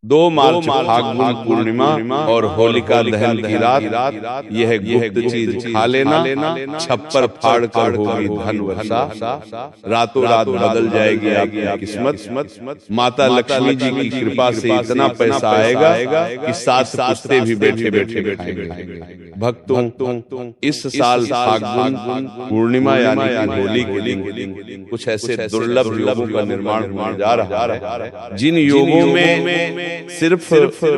2 मार्च फाल्गुन पूर्णिमा और होलिका दहन की रात यह गुप्त चीज खा लेना, छप्पर फाड़ कर होगी धन वर्षा, रातों रात बदल जाएगी आपकी किस्मत। माता लक्ष्मी जी की कृपा से इतना पैसा आएगा कि 7 पुश्ते भी बैठे बैठे खाएंगे। भक्तों, इस साल फाल्गुन पूर्णिमा यानी कि होली के दिन कुछ ऐसे दुर्लभ योगों का निर्माण होने जा रहा है, जिन योगों में सिर्फ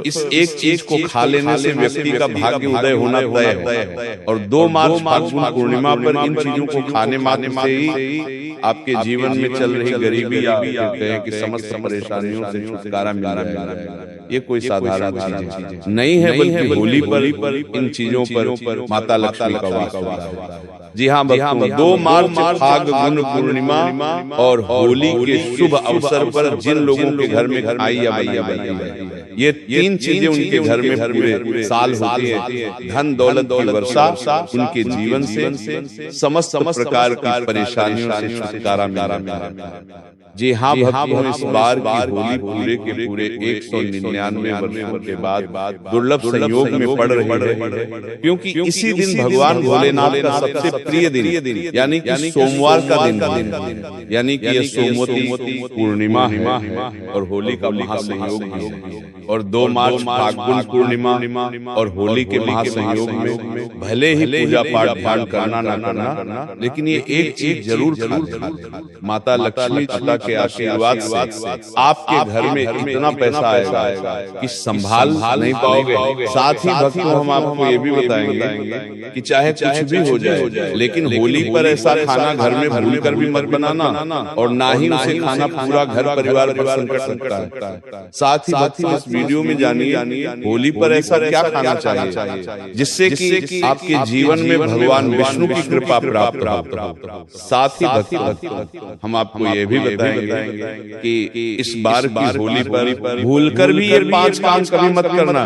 इस एक चीज को खा लेने से व्यक्ति का भाग्य उदय होना तय है। और 2 मार्च फाल्गुन पूर्णिमा पर इन चीजों को खाने मात्र से ही आपके जीवन में चल रही गरीबी या कि समस्त परेशानियों से छुटकारा मिल जाएगा। ये कोई साधारण चीज नहीं है, बल्कि होली पर इन चीजों पर माता लक्ष्मी का वास है। जी हाँ, 2 मार्च फाल्गुन पूर्णिमा और होली के शुभ अवसर पर जिन लोगों के घर में आई या बनती है, ये 3 चीजें उनके घर में पूरे साल होती है। धन दौलत की वर्षा, उनके जीवन से समस्त प्रकार की परेशानियों से छुटकारा मिला। जी हाँ भक्तों, इस बार की होली पूरे के पूरे 199 वर्षों के बाद दुर्लभ संयोग में पड़ रही है, क्योंकि इसी दिन भगवान भोलेनाथ का सबसे प्रिय दिन यानी कि सोमवार का दिन यानी कि यह सोमवती पूर्णिमा है और होली का महासंयोग है। और 2 मार्च फाल्गुन पूर्णिमा और होली के महासंयोग में भले ही पूजा पाठ करना ना करना, लेकिन ये एक चीज जरूर खाना। माता लक्ष्मी के आशीर्वाद से आपके घर में इतना पैसा आएगा कि संभाल नहीं पाओगे। साथ ही भक्तों, हम आपको ये भी बताएंगे कि चाहे कुछ भी हो जाए, लेकिन होली पर ऐसा खाना घर में भूल कर भी मत बनाना, और ना ही उसे खाना पूरा घर परिवार पर संकट सकता है। साथ ही भक्तों, इस वीडियो में जानिए होली पर ऐसा क्या खाना चाहिए जिससे कि आपके जीवन में भगवान विष्णु की कृपा प्राप्त हो। साथ ही भक्तों, हम आपको ये भी बताएंगे कि इस बार की होली पर भूलकर भी ये 5 काम कभी मत करना,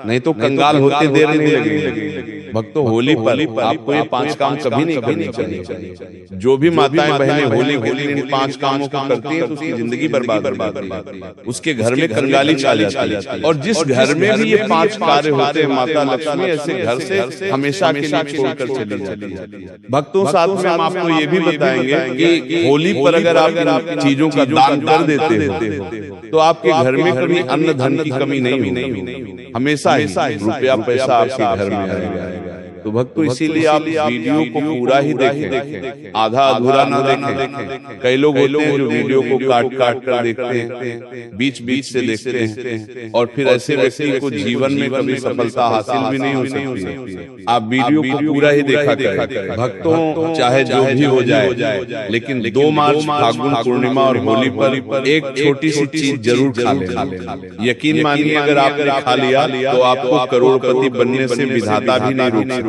नहीं तो कंगाल होते देर नहीं लगेगी। भक्तों, होली पर आपको ये 5 काम कभी नहीं करने चाहिए। जो भी माताएं बहनें होली के दिन इन 5 कामों को करती हैं, तो उसकी जिंदगी बर्बाद है, उसके घर में कंगाली छा जाती है। और जिस घर में भी ये 5 कार्य होते हैं, माता लक्ष्मी ऐसे घर से हमेशा के लिए छोड़कर चली जाती है। भक्तों, साथ में हम आपको ये भी बताएंगे कि होली पर अगर आप चीजों का दान कर देते हो तो आपके घर में कभी अन्न धन की कमी नहीं होगी, हमेशा रुपया पैसा आपके घर में आएगा। तो भक्तों, इसीलिए आप वीडियो को पूरा ही देखें, आधा अधूरा ना देखें। कई लोग होते हैं जो वीडियो को काट कर देखते हैं, बीच से देखते हैं, और फिर ऐसे व्यक्ति को जीवन में कभी सफलता हासिल भी नहीं हो सकती। आप वीडियो को पूरा ही देखा करें। भक्तों, चाहे जो भी हो जाए, लेकिन 2 मार्च फाल्गुन पूर्णिमा और होली पर एक छोटी सी चीज जरूर खा लें। यकीन मानिए, अगर आपने खा लिया तो आपको करोड़पति बनने से विधाता भी नहीं रोक।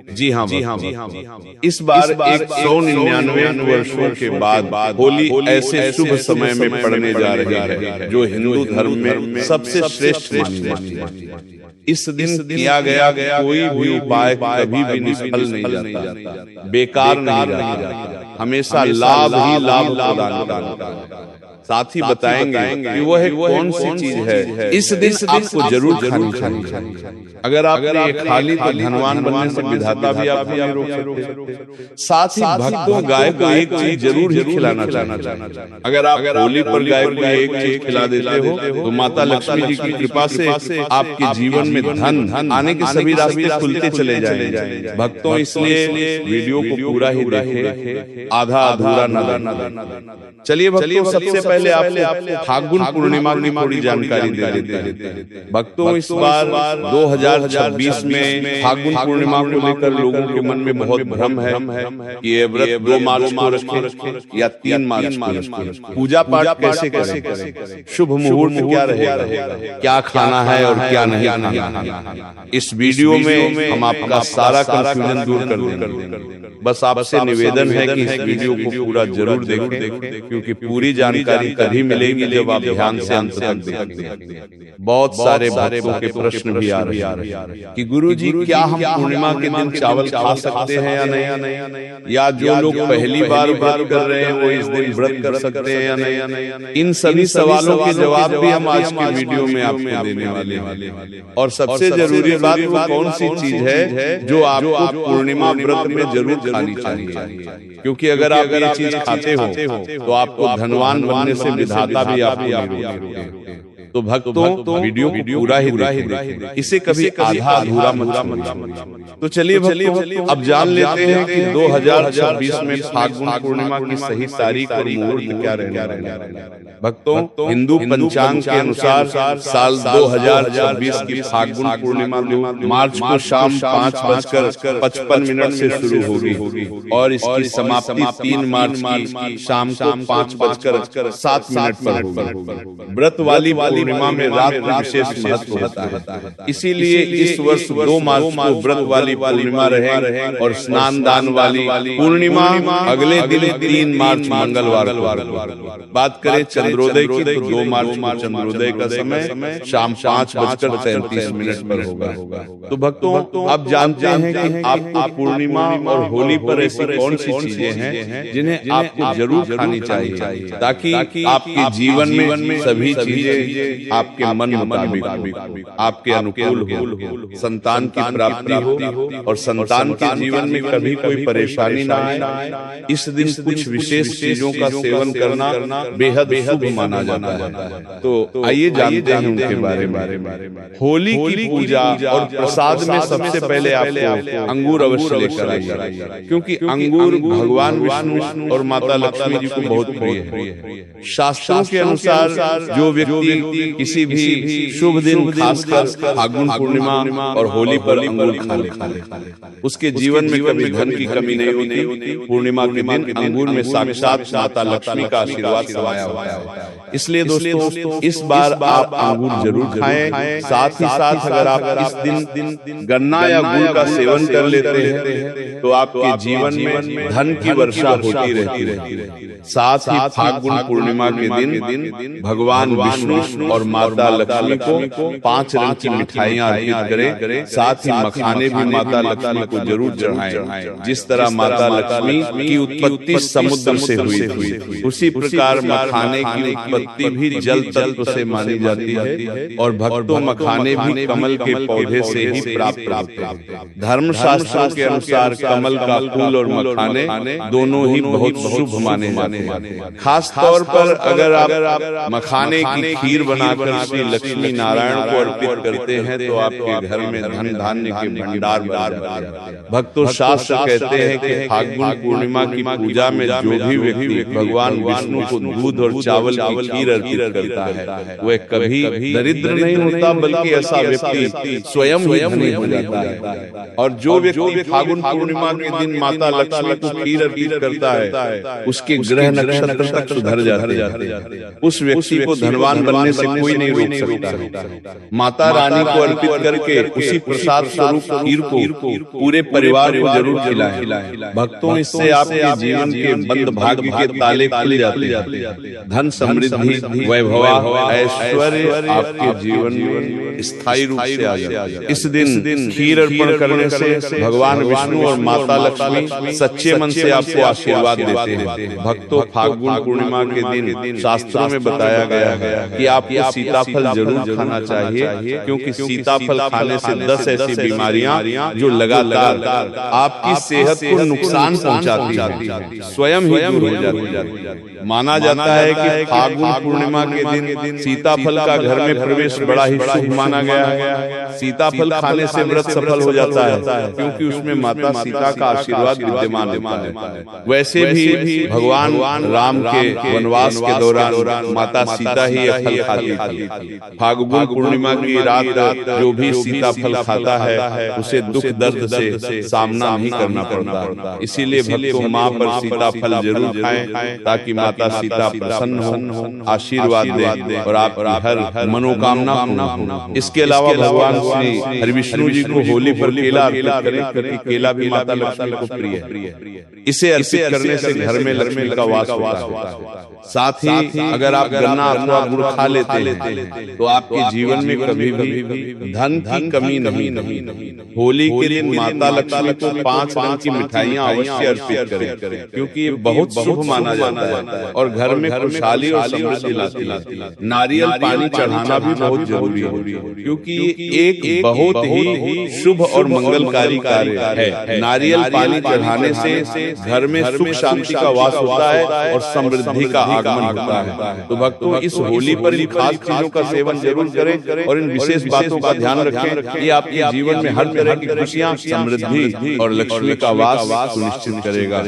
जी हाँ, इस बार 199 वर्षों के बाद होली ऐसे शुभ समय में पड़ने जा रही है जो हिंदू धर्म में सबसे श्रेष्ठ मानी जाती है। इस दिन किया गया कोई भी उपाय कभी भी निष्फल नहीं जाता, बेकार नहीं जाता, हमेशा लाभ ही लाभ प्रदान करता है। साथ ही बताएंगे कि वह कौन सी चीज है इस दिन आपको जरूर खानी चाहिए। अगर आपने ये खा ली तो धनवान बनने से विधाता भी आप नहीं रोक सकते। साथ ही भक्तों, गाय को एक चीज जरूर ही खिलाना चाहिए। अगर आप होली पर गाय को एक चीज खिला देते हो तो माता लक्ष्मी जी की कृपा से आपके जीवन में धन आने के सभी रास्ते खुलते चले जाएंगे। भक्तों, इसलिए वीडियो को पूरा ही देखें, आधा अधूरा न। चलिए भक्तों, सबसे पहले आपको फाल्गुन पूर्णिमा की थोड़ी जानकारी दे देते हैं। भक्तों, इस बार 2026 में फाल्गुन पूर्णिमा को लेकर लोगों के मन में बहुत भ्रम है कि ये व्रत 2 मार्च को रखें या 3 मार्च को रखें। पूजा पाठ कैसे करें, शुभ मुहूर्त क्या रहेगा, क्या खाना है और क्या नहीं खाना। इस वीडियो में हम आपका सारा कंफ्यूजन दूर कर देंगे। बस आपसे निवेदन है कि इस वीडियो को पूरा जरूर देखें, क्योंकि पूरी जानकारी जानकारी तभी मिलेगी जब आप ध्यान से अंत तक देखेंगे। बहुत सारे भक्तों के प्रश्न भी आ रहे हैं कि गुरुजी क्या हम पूर्णिमा के दिन चावल खा सकते हैं या नहीं, या जो लोग पहली बार व्रत कर रहे हैं वो इस दिन व्रत कर सकते हैं या नहीं। इन सभी सवालों के जवाब भी हम आज की वीडियो में आपको देने वाले हैं। और सबसे जरूरी बात वो कौन सी चीज है जो आपको पूर्णिमा व्रत में जरूर खानी चाहिए, क्योंकि अगर आप ये चीज खाते हो तो आपको धनवान बनने से विधाता भी आपको। तो भक्तों वीडियो पूरा ही देखिए, इसे कभी आधा अधूरा मत समझिए। तो चलिए भक्तों अब जान लेते हैं कि 2026 में फाल्गुन पूर्णिमा की सही तारीख और मुहूर्त क्या रहने वाला है। भक्तों हिंदू पंचांग के अनुसार साल 2026 की फाल्गुन पूर्णिमा मार्च को शाम 5:55 से शुरू होगी और इसकी समाप्ति 3 मार्च की शाम को 5:07 पर होगी। व्रत वाली पूर्णिमा में रात का विशेष महत्व होता है, इसीलिए इस वर्ष 2 मार्च को व्रत वाली पूर्णिमा रहे और स्नान दान वाली पूर्णिमा अगले दिन 3 मार्च मंगलवार को। बात करें चंद्रोदय की तो 2 मार्च को चंद्रोदय का समय शाम 5:33 पर होगा। तो भक्तों आप जानते हैं कि आपको पूर्णिमा और होली पर ऐसी कौन सी चीजें हैं जिन्हें आपको जरूर खानी चाहिए ताकि आपके जीवन में सभी चीजें आपके मन मुताबिक आपके अनुकूल हो, संतान की प्राप्ति हो और संतान के जीवन में कभी कोई परेशानी ना आए। इस दिन कुछ विशेष चीजों का सेवन करना बेहद शुभ माना जाता है। तो आइए जानते हैं उनके बारे में। होली की पूजा और प्रसाद में सबसे पहले आपको अंगूर अवश्य लेकर आइए, क्योंकि अंगूर भगवान विष्णु और माता लक्ष्मी जी को बहुत प्रिय है। शास्त्रों के अनुसार जो व्यक्ति किसी भी शुभ दिन खासकर फाल्गुन पूर्णिमा और होली पर अंगूर खा ले उसके जीवन में कभी धन की कमी नहीं होती। पूर्णिमा के दिन अंगूर में साक्षात माता लक्ष्मी का आशीर्वाद समाया हुआ है। इसलिए दोस्तों इस बार आप अंगूर जरूर खाएं। साथ ही साथ अगर आप इस दिन गन्ना या गुड़ का सेवन कर लेते हैं तो आपके जीवन में धन की वर्षा होती रहती है। साथ ही फाल्गुन पूर्णिमा के दिन भगवान विष्णु और माता लक्ष्मी को 5 रंग की मिठाइयां अर्पित करें। साथ ही मखाने भी माता लक्ष्मी को जरूर चढ़ाएं। जिस तरह माता लक्ष्मी की उत्पत्ति समुद्र से हुई थी, उसी प्रकार मखाने की उत्पत्ति भी जल तत्व से मानी जाती है और भक्तों मखाने भी कमल के पौधे से ही प्राप्त होते हैं। धर्म शास्त्रों के अनुसार कमल का फूल और मखाने दोनों ही बहुत शुभ माने जाते हैं। खास तौर पर अगर आप मखाने की खीर बनाकर श्री लक्ष्मी नारायण को अर्पित करते हैं तो आपके घर में धन धान्य के भंडार भर जाते हैं। भक्तों शास्त्र कहते हैं कि फाल्गुन पूर्णिमा की पूजा में जो भी व्यक्ति भगवान विष्णु को दूध और चावल की खीर अर्पित करता है वह कभी दरिद्र नहीं होता, बल्कि ऐसा व्यक्ति स्वयं ही धनी हो जाता है। और जो व्यक्ति फाल्गुन पूर्णिमा के दिन माता लक्ष्मी को खीर अर्पित करता है उसके ग्रह नक्षत्र तक सुधर जाते हैं। उस व्यक्ति को धनवान बनने से कोई नहीं रोक सकता। माता रानी को अर्पित करके उसी प्रसाद स्वरूप खीर को पूरे परिवार को जरूर खिलाएं। भक्तों इससे आपके जीवन के बंद भाग्य के ताले खुल जाते हैं। धन समृद्धि वैभव ऐश्वर्य आपके जीवन में स्थायी रूप से आ जाता है। इस दिन खीर अर्पण करने से भगवान विष्णु और माता लक्ष्मी सच्चे मन से आपको आशीर्वाद देते हैं। भक्तों फाल्गुन पूर्णिमा के दिन शास्त्रों में बताया गया है कि आपको सीताफल जरूर खाना चाहिए, क्योंकि सीताफल खाने से 10 ऐसी बीमारियां जो लगातार आपकी सेहत को नुकसान पहुंचाती है स्वयं ही दूर हो जाती है। माना जाता है कि फाल्गुन पूर्णिमा के दिन सीताफल का घर में प्रवेश बड़ा ही शुभ माना गया है। सीताफल खाने से व्रत सफल हो जाता है, क्योंकि उसमें माता सीता का आशीर्वाद विद्यमान होता है। वैसे भी भगवान राम के वनवास के दौरान माता सीता ही फल खाती थी। फाल्गुन पूर्णिमा की रात जो भी सीताफल खाता है उसे दुख दर्द से सामना नहीं करना पड़ता। इसीलिए भक्तों माँ पर सीताफल जरूर खाएं ताकि माता सीता प्रसन्न हो, आशीर्वाद दे और आपकी हर मनोकामना पूर्ण हो। इसके अलावा भगवान श्री हरिविष्णु जी को होली पर केला अर्पित करें, क्योंकि केला भी माता लक्ष्मी को प्रिय है। इसे अर्पित करने से घर में लक्ष्मी का वास होता है। साथ ही अगर आप गन्ना अथवा गुड़ खा लेते हैं तो आपके जीवन में कभी भी धन की कमी नहीं। होली के दिन माता लक्ष्मी को 5 रंग की मिठाइयां अवश्य अर्पित करें, क्योंकि ये बहुत शुभ माना जाता है और घर में खुशहाली और समृद्धि लाती है। नारियल पानी चढ़ाना भी बहुत जरूरी है, क्योंकि ये एक बहुत ही शुभ और मंगलकारी कार्य है। नारियल पानी चढ़ाने से घर में सुख शांति का वास होता है और समृद्धि का आगमन होता है। तो भक्तों, इस होली पर इन खास चीजों का सेवन जरूर करें और इन विशेष बातों का ध्यान रखें। ये आपके जीवन में हर तरह की खुशियां, समृद्धि और लक्ष्मी का वास सुनिश्चित करेगा।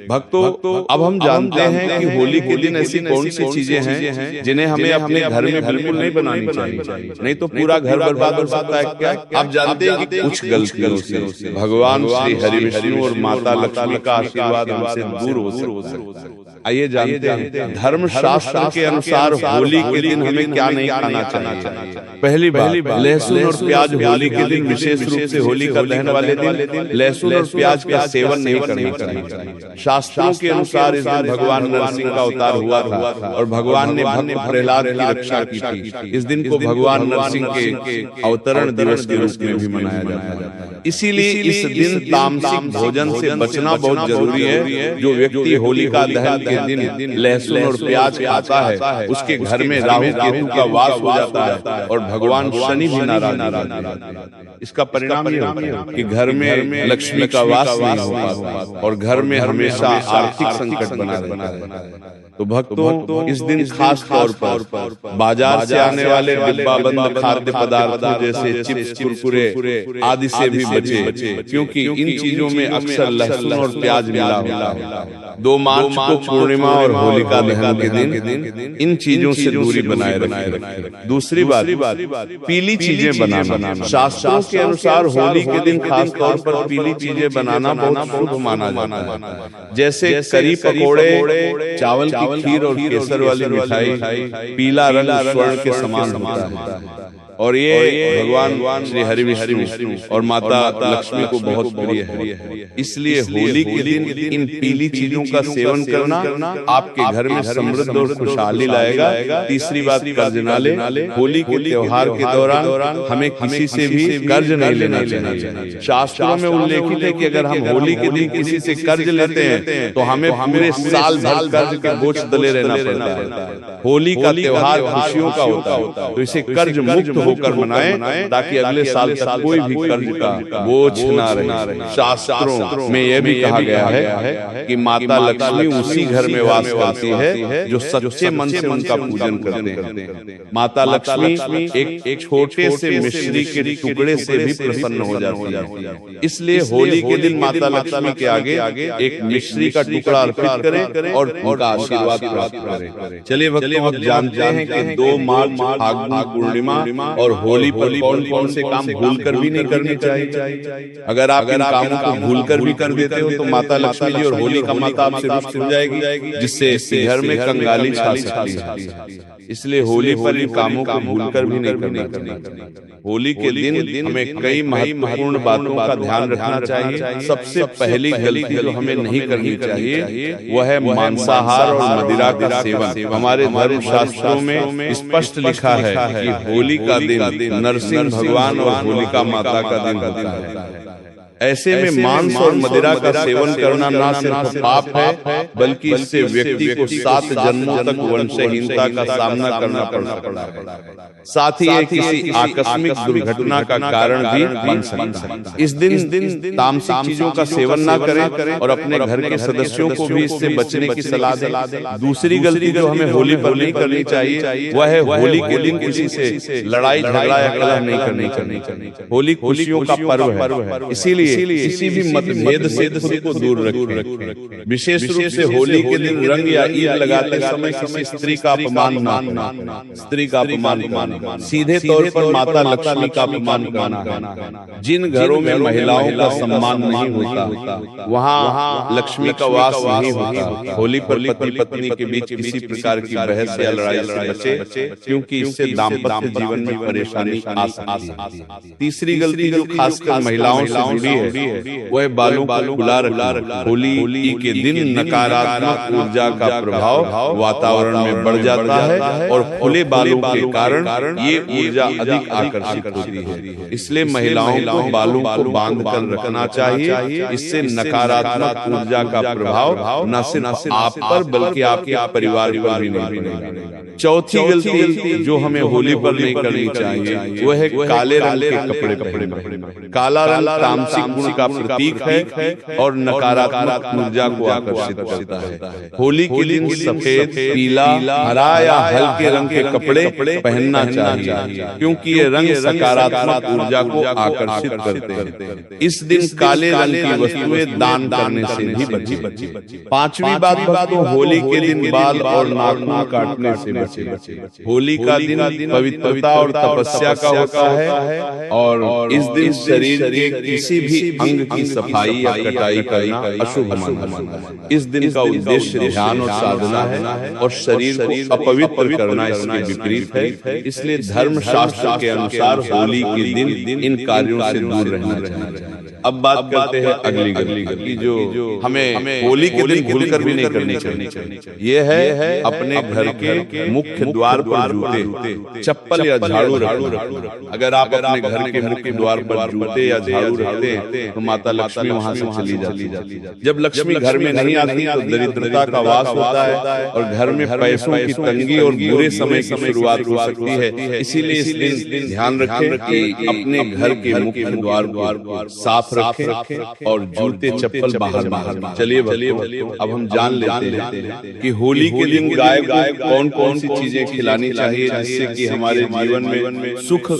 भक्तों, अब हम जानते हैं कि होली के दिन ऐसी कौन सी चीजें हैं जिन्हें हमें अपने घर में बिल्कुल नहीं बनानी चाहिए, नहीं तो पूरा घर बर्बाद हो सकता है। क्या आप जानते हैं कि कुछ गलतियों से भगवान श्री हरि विष्णु और माता लक्ष्मी का आशीर्वाद हमसे दूर हो सकता है। आइए जानते हैं धर्म शास्त्र के अनुसार होली के दिन हमें क्या नहीं खाना चाहिए। पहली बात, लहसुन और प्याज होली के दिन, विशेष रूप से होली का दहन वाले दिन, लहसुन और प्याज का सेवन नहीं करना चाहिए। शास्त्रों के अनुसार इस दिन भगवान नरसिंह का अवतार हुआ था और भगवान ने भक्त प्रहलाद की रक्षा की थी। इस दिन को भगवान नरसिंह के अवतरण दिवस के रूप में भी मनाया जाता है। इसीलिए इस दिन तामसिक भोजन से बचना बहुत जरूरी है। जो व्यक्ति होली का दहन के दिन लहसुन और प्याज खाता है, उसके घर में राहु केतु का वास हो जाता है और भगवान शनि भी नाराज। इसका परिणाम ये होता है कि घर में लक्ष्मी का वास नहीं होता और घर में हमेशा आर्थिक संकट बना रहता है। तो भक्तों, इस दिन खास तौर पर बाजार से आने वाले डिब्बाबंद खाद्य पदार्थों जैसे चिप्स, कुरकुरे आदि से भी बचे, क्योंकि इन चीजों में अक्सर लहसुन और प्याज मिला होता है। 2 मार्च को पूर्णिमा और होलिका दहन के दिन इन चीजों से दूरी बनाए रखें। दूसरी बात, पीली चीजें बनाना। शास्त्रों के अनुसार होली के दिन खास तौर पर पीली चीजें बनाना बहुत शुभ माना जाता है। जैसे करी पकोड़े, चावल की खीर और केसर वाली मिठाई पीला रंग स्वर्ण के समान होता है और ये भगवान श्री हरि विष्णु और माता लक्ष्मी को बहुत प्रिय है। इसलिए होली के दिन इन पीली चीजों का सेवन करना आपके घर में समृद्धि और खुशहाली लाएगा। तीसरी बात, कर्ज न ले। होली के त्योहार के दौरान हमें किसी से भी कर्ज नहीं लेना चाहिए। शास्त्रों में उल्लेखित है कि अगर हम होली के दिन किसी से कर्ज लेते हैं तो हमें पूरे साल भर कर्ज के बोझ तले रहना पड़ता है। होली का त्योहार खुशियों का होता है, तो इसे कर्ज मुक्त होकर मनाएं ताकि अगले साल तक कोई भी कर्ज का बोझ ना रहे। शास्त्रों में यह भी कहा गया है कि माता लक्ष्मी उसी घर में वास करती है जो सच्चे मन से उनका पूजन करते हैं। माता लक्ष्मी एक छोटे से मिश्री के टुकड़े से भी प्रसन्न हो जाती है। इसलिए होली के दिन माता लक्ष्मी के आगे एक मिश्री का टुकड़ा अर्पित करें और उनका आशीर्वाद प्राप्त करें। चलिए भक्तों, आप जानते हैं कि 2 मार्च फाल्गुन पूर्णिमा और होली पर कौन से काम भूलकर भी नहीं करने चाहिए। अगर आप इन कामों को भूलकर भी कर देते हो तो माता लक्ष्मी जी और होली का माता आपसे रुष्ट हो जाएगी, जिससे घर में कंगाली छा सकती है। इसलिए होली पर इन कामों को भूलकर भी नहीं करना चाहिए। होली के दिन हमें कई महत्वपूर्ण बातों का ध्यान रखना चाहिए। सबसे पहली गलती जो हमें नहीं करनी चाहिए वह है मांसाहार और मदिरा का सेवन। हमारे धर्म शास्त्रों में स्पष्ट लिखा है कि होली का दिन नरसिंह भगवान और होलिका माता का दिन होता है। ऐसे में मांस और मदिरा का सेवन करना न सिर्फ पाप है, बल्कि इससे व्यक्ति को 7 जन्मों तक वंशहीनता का सामना करना पड़ता है। साथ ही ये किसी आकस्मिक दुर्घटना का कारण भी बन सकता है। इस दिन तामसिक चीजों का सेवन न करें और अपने घर के सदस्यों को भी इससे बचने की सलाह दें। दूसरी गलती जो हमें होली पर नहीं करनी चाहिए वह है होली के दिन किसी से लड़ाई झगड़ा या कलह नहीं करनी चाहिए। होली खुशियों का पर्व है, इसीलिए किसी भी मतभेद से खुद को दूर रखें। विशेष रूप से होली के दिन रंग या ईद लगाते समय किसी स्त्री का अपमान न करना। स्त्री का अपमान सीधे तौर पर माता लक्ष्मी का अपमान करना। जिन घरों में महिलाओं का सम्मान नहीं होता वहाँ लक्ष्मी का वास नहीं होता। होली पर पति पत्नी के बीच किसी प्रकार की बहस या लड़ाई से बचे, क्योंकि इससे दाम्पत्य जीवन में परेशानी आ सकती है। तीसरी गलती जो खासकर महिलाओं से जुड़ी है वह बालों को खुला रखना। होली के दिन नकारात्मक ऊर्जा का प्रभाव वातावरण में बढ़ जाता है और खुले बालों के कारण ये ऊर्जा अधिक आकर्षित होती है। इसलिए महिलाओं को बालों को बांध कर रखना चाहिए। इससे नकारात्मक ऊर्जा का प्रभाव न सिर्फ आप पर बल्कि आपके परिवार पर भी नहीं पड़ेगा। चौथी गलती जो हमें होली पर नहीं करनी चाहिए वह है काले रंग के कपड़े पहनना। काला रंग तामसिक गुण का प्रतीक है और नकारात्मक ऊर्जा को आकर्षित करता है। होली के दिन सफेद, पीला, हरा या हल्के रंग के कपड़े पहनना चाहिए क्योंकि ये रंग सकारात्मक ऊर्जा को आकर्षित करते हैं। इस दिन काले रंग की वस्तुएं दान करने से भी बचें। पांचवी बात तो होली के दिन बाल और नाखून काटने से बचें। होली का दिन पवित्रता और तपस्या का होता है और इस दिन शरीर के किसी भी अंग की सफाई या कटाई करना अशुभ माना जाता है। इस दिन का उद्देश्य ध्यान और साधना है और शरीर को अपवित्र करना इसके विपरीत है। इसलिए धर्म शास्त्र के अनुसार होली के दिन इन कार्यों से दूर रहना चाहिए। अब बात करते हैं अगली गलती जो हमें होली के दिन भूलकर भी नहीं करनी चाहिए। ये है अपने घर के मुख्य द्वार पर जूते, चप्पल या झाड़ू रखना। अगर आप अपने घर के मुख्य द्वार पर जूते या झाड़ू रखते हैं तो माता लक्ष्मी वहां से चली जाती है। जब लक्ष्मी घर में नहीं आती तो दरिद्रता का वास होता है और घर में पैसों की तंगी और बुरे समय की शुरुआत हो सकती है। इसीलिए इस दिन ध्यान रखें कि अपने घर के मुख्य द्वार को साफ रखें और जूते चप्पल बाहर। चलिए अब हम जान लेते हैं कि होली के दिन गाय को कौन कौन सी चीजें खिलानी चाहिए जिससे कि हमारे जीवन में सुख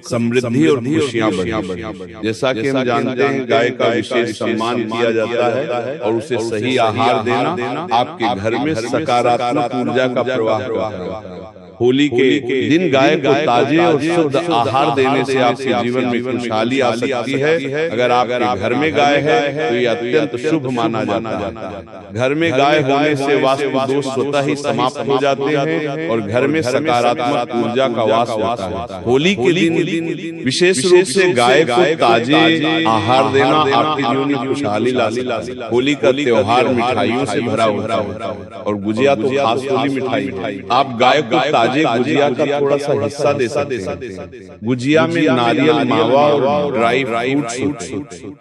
समृद्धि और खुशियां बढ़े। जैसा कि हम जानते हैं गाय का विशेष सम्मान किया जाता है और उसे सही आहार देना आपके घर में सकारात्मक ऊर्जा का प्रवाह करता है। होली के दिन गाय को ताजे और शुद्ध आहार देने से आपके जीवन में खुशहाली आ सकती है। अगर आपके घर में गाय है तो ये अत्यंत शुभ माना जाता है। घर में गाय होने से वास्तु दोष स्वतः ही समाप्त हो जाते हैं और घर में सकारात्मक ऊर्जा का वास होता है। होली के दिन विशेष रूप से गाय को ताजे आहार देना आपके जीवन में खुशहाली ला सकता है। होली का त्योहार मिठाइयों से भरा होता है और गुजिया तो खास होली मिठाई। आप गाय को ताजे गुजिया का थोड़ा सा हिस्सा दे सकते हैं। गुजिया में नारियल, मावा और ड्राई फ्रूट्स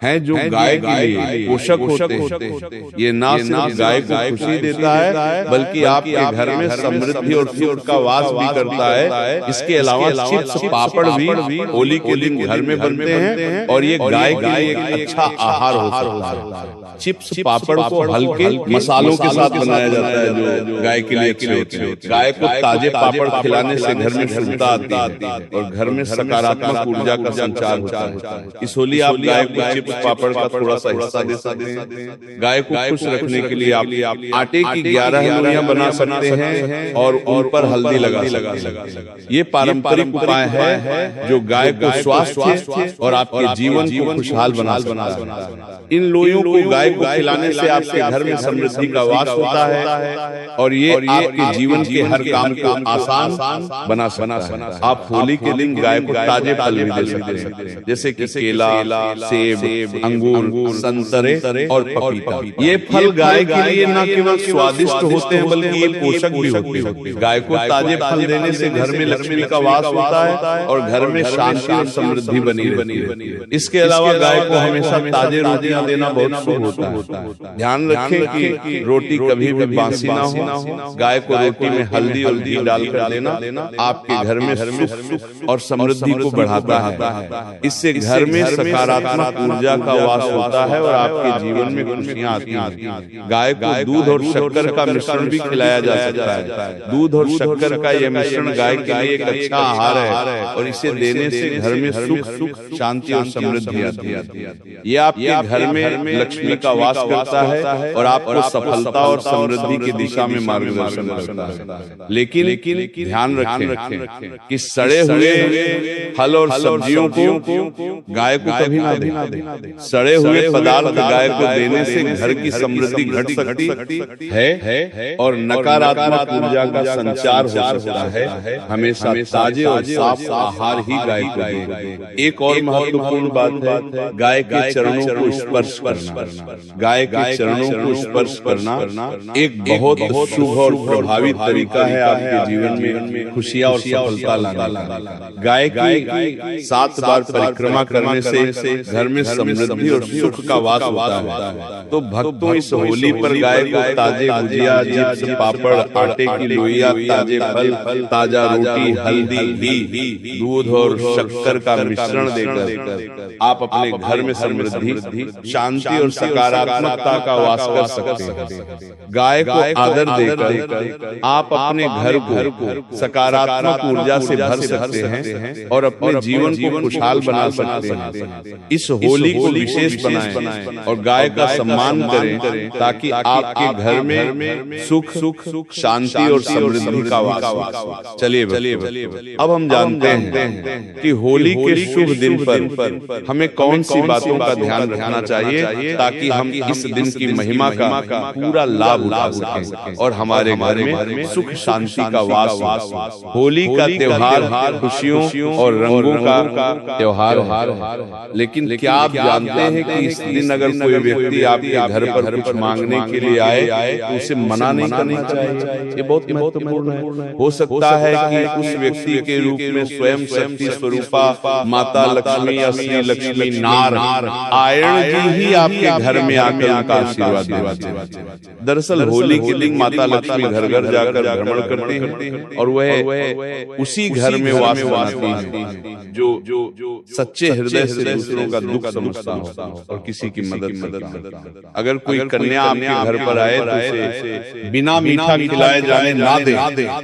हैं जो गाय के लिए पोषक होते हैं। ये ना सिर्फ गाय को खुशी देता है बल्कि आपके घर में समृद्धि और सुख का वास भी करता है। इसके अलावा चिप्स, पापड़ भी होली के दिन घर में बनते हैं और ये गाय के लिए एक अच्छा आहार हो सकता है। चिप्स, पापड़ को हल्के मसालों के साथ बनाया जाता है जो गाय के लिए अच्छे होते हैं। गाय को ताजे पापड़ खिलाने से घर में शुद्धता आती है और घर में सकारात्मक ऊर्जा का संचार होता है। इस होली आप गाय को चिप्स, पापड़ का थोड़ा सा हिस्सा दे सकते हैं। गाय को खुश रखने के लिए आप आटे की 11 लोइयां बना सकते हैं और उन पर हल्दी लगा सकते हैं। ये पारंपरिक उपाय है जो गाय को स्वास्थ्य और आपके जीवन को खुशहाल बना सकता है। इन लोइयों को गाय को खिलाने से आपके घर में समृद्धि का वास होता है और ये आपके जीवन के हर काम को आसान बना सकता है। आप होली के दिन गाय को ताजे फल भी दे सकते हैं जैसे कि केला, सेब, अंगूर, संतरे और पपीता। ये फल गाय के लिए न केवल स्वादिष्ट होते हैं बल्कि ये पोषक भी होते हैं। गाय को ताजे फल देने से घर में लक्ष्मी का वास होता है और घर में शांति और समृद्धि बनी रहती है। इसके अलावा गाय को हमेशा ताजे रोटियां देना बहुत शुभ होता है। ध्यान रखें कि रोटी कभी भी बासी ना हो। गाय को रोटी में हल्दी और घी डालकर देना आपके घर में सुख और समृद्धि को बढ़ाता है। इससे घर में सकारात्मक ऊर्जा का वास होता है और आपके जीवन में खुशियां आती हैं। गाय को दूध और शक्कर का मिश्रण भी खिलाया जा सकता है। दूध और शक्कर का यह मिश्रण गाय के लिए एक अच्छा आहार है और इसे देने से घर में सुख, शांति और समृद्धि आती है। ये आपके घर में लक्ष्मी का वास करता है और आपको सफलता और समृद्धि की दिशा में मार्गदर्शन करता है। लेकिन ध्यान रखें कि सड़े हुए फल और सब्जियों को गाय को कभी ना दें। सड़े हुए पदार्थ गाय को देने से घर की समृद्धि घट सकती है और नकारात्मक ऊर्जा का संचार हो सकता है। हमेशा ताजे और साफ आहार ही गाय को दें। एक और महत्वपूर्ण बात है गाय के चरणों को स्पर्श करना। गाय के चरणों को स्पर्श करना एक बहुत शुभ और प्रभावी तरीका है आपके जीवन में खुशियां और सफलता लाने का। गाय की 7 बार परिक्रमा करने से घर में समृद्धि और सुख का वास होता है। तो भक्तों इस होली पर गाय को ताजे भुजिया, चिप्स, पापड़, आटे की लोइया, ताजे फल, ताजा रोटी, हल्दी, घी, दूध और शक्कर का मिश्रण देकर आप अपने घर में समृद्धि, शांति और सकारात्मकता का वास कर सकते हैं। गाय को आदर देकर आप अपने घर को सकारात्मक ऊर्जा से भर सकते हैं और अपने जीवन को खुशहाल बना सकते हैं। इस होली को विशेष बनाएं और गाय का सम्मान करें ताकि आपके घर में सुख, शांति और समृद्धि का वास हो। चलिए अब हम जानते हैं कि होली के शुभ दिन पर हमें कौन सी बातों का ध्यान रखना चाहिए ताकि हम इस दिन की महिमा का पूरा लाभ उठा सकें और हमारे घर में सुख शांति का वास हो। होली का त्योहार खुशियों और रंगों का त्योहार है, लेकिन क्या आप जानते हैं कि इस दिन अगर कोई व्यक्ति आपके घर पर कुछ मांगने के लिए आए तो उसे मना नहीं करना चाहिए। ये बहुत महत्वपूर्ण है। हो सकता है कि उस व्यक्ति के रूप में स्वयं शक्ति स्वरूपा माता लक्ष्मी या श्री लक्ष्मी नार आयण जी ही आपके घर में आकर उनका आशीर्वाद देते। दरअसल होली के दिन माता लक्ष्मी घर घर जाकर भ्रमण करती हैं और वह उसी घर में वास बनाती हैं जो सच्चे हृदय से दूसरों का दुख समझता हो और किसी की मदद करता हो। अगर कोई कन्या आपके घर पर आए तो उसे बिना मीठा खिलाए जाने ना दे।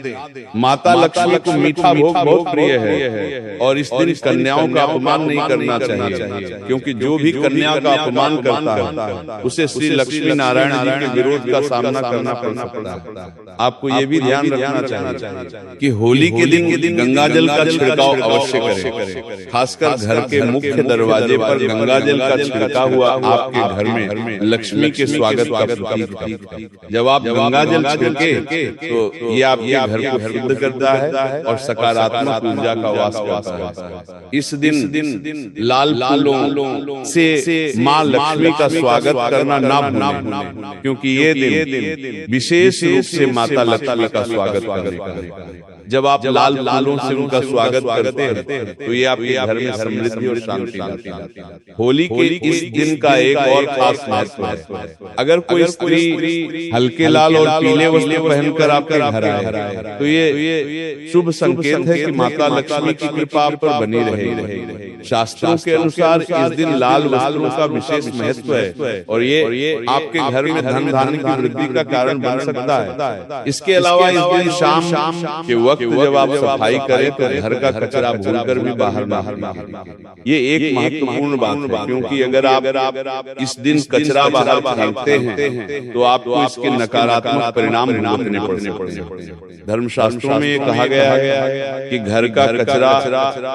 माता लक्ष्मी को मीठा भोग बहुत प्रिय है और इस दिन कन्याओं का अपमान नहीं करना चाहिए, क्योंकि जो भी कन्या का अपमान करता है उसे श्री लक्ष्मी नारायण जी के विरोध का सामना करना पड़ता है। आपको ये भी ध्यान रखना चाहिए कि होली के दिन गंगा जल का छिड़काव अवश्य करें। खासकर घर के मुख्य दरवाजे पर गंगा जल का छिड़का हुआ आपके घर में लक्ष्मी के स्वागत का प्रतीक। जब आप गंगा जल छिड़के तो ये आपके घर को शुद्ध करता है और सकारात्मक ऊर्जा का वास करता है। इस दिन लाल फूलों से माँ लक्ष्मी का स्वागत करना ना भूलें, क्योंकि ये दिन विशेष रूप से माता लक्ष्मी का स्वागत करने का। जब आप लाल फूलों से उनका स्वागत करते हैं तो ये आपके घर में समृद्धि और शांति लाती है। होली के इस दिन का एक और खास महत्व है। अगर कोई स्त्री हल्के लाल और पीले वस्त्र पहनकर आपके घर आए तो ये शुभ संकेत है कि माता लक्ष्मी की कृपा आप पर बनी रहेगी। शास्त्रों के अनुसार इस दिन लाल वस्त्रों का विशेष महत्व है और ये आपके घर में धन धान्य की वृद्धि का कारण बन सकता है। इसके अलावा इस दिन शाम के वक्त जब आप सफाई करें तो घर का कचरा भूलकर भी बाहर ना फेंकें। ये एक महत्वपूर्ण बात है, क्योंकि अगर आप इस दिन कचरा बाहर फेंकते हैं तो आपको इसके नकारात्मक परिणाम भुगतने पड़ेंगे। धर्मशास्त्रों में कहा गया है कि घर का कचरा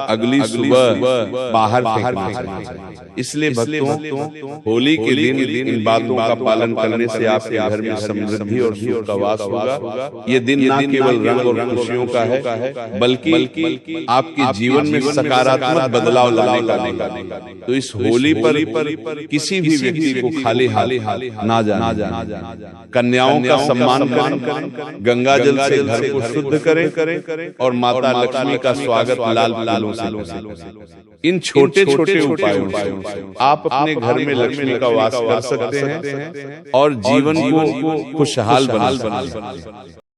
अगली सुबह बाहर फेंकना चाहिए। इसलिए भक्तों, होली के दिन इन बातों का पालन करने से आपके घर में समृद्धि और सुख का वास होगा। ये दिन न केवल रंग और खुशियों का है बल्कि आपके जीवन में सकारात्मक बदलाव लाने का। तो इस होली पर किसी भी व्यक्ति को खाली हाथ ना जाना। कन्याओं का सम्मान करें, गंगा जल से घर को शुद्ध करें और माता लक्ष्मी का स्वागत लाल फूलों से करें। इन छोटे छोटे उपायों से आप अपने घर में लक्ष्मी का वास कर सकते हैं और जीवन को खुशहाल बना सकते हैं।